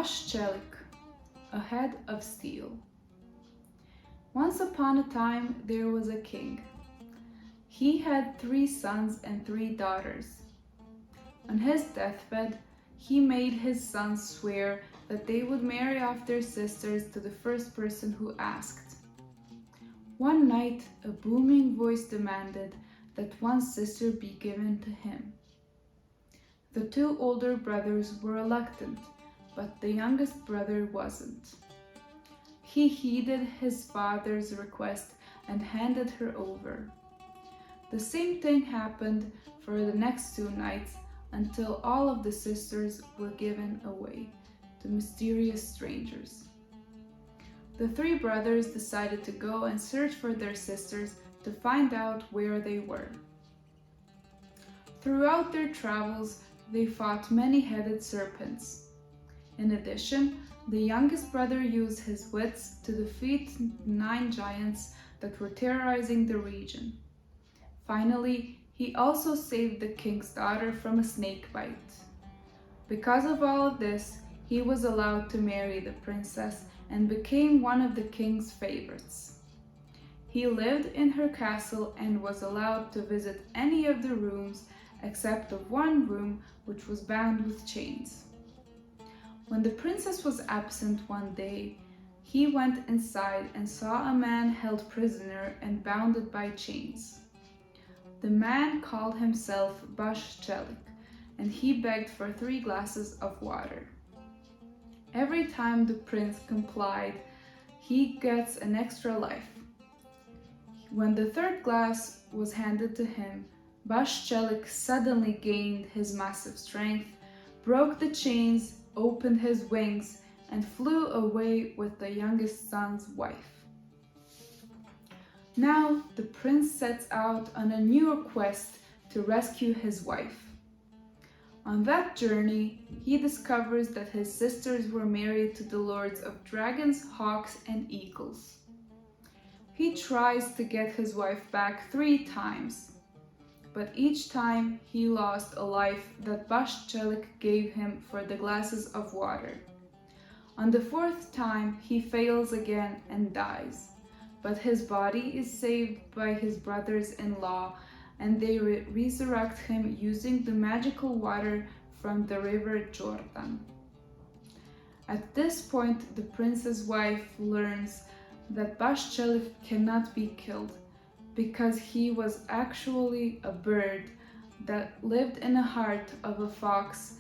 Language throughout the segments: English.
Chelik, a head of steel. Once upon a time there was a king. He had 3 sons and 3 daughters. On his deathbed, he made his sons swear that they would marry off their sisters to the first person who asked. One night, a booming voice demanded that one sister be given to him. The 2 older brothers were reluctant, but the youngest brother wasn't. He heeded his father's request and handed her over. The same thing happened for the next 2 nights until all of the sisters were given away to mysterious strangers. The 3 brothers decided to go and search for their sisters to find out where they were. Throughout their travels, they fought many-headed serpents. In addition, the youngest brother used his wits to defeat 9 giants that were terrorizing the region. Finally, he also saved the king's daughter from a snake bite. Because of all of this, he was allowed to marry the princess and became one of the king's favorites. He lived in her castle and was allowed to visit any of the rooms except of one room which was bound with chains. When the princess was absent one day, he went inside and saw a man held prisoner and bounded by chains. The man called himself Chelik, and he begged for 3 glasses of water. Every time the prince complied, he gets an extra life. When the 3rd glass was handed to him, Chelik suddenly gained his massive strength, broke the chains, opened his wings, and flew away with the youngest son's wife. Now the prince sets out on a new quest to rescue his wife. On that journey, he discovers that his sisters were married to the lords of dragons, hawks, and eagles. He tries to get his wife back 3 times, but each time he lost a life that Chelik gave him for the glasses of water. On the 4th time, he fails again and dies, but his body is saved by his brothers-in-law, and they resurrect him using the magical water from the river Jordan. At this point, the prince's wife learns that Chelik cannot be killed because he was actually a bird that lived in the heart of a fox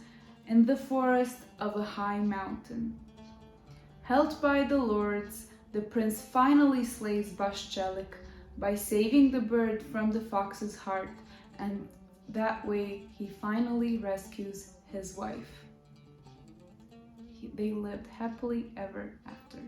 in the forest of a high mountain. Held by the lords, the prince finally slays Chelik by saving the bird from the fox's heart, and that way he finally rescues his wife. They lived happily ever after.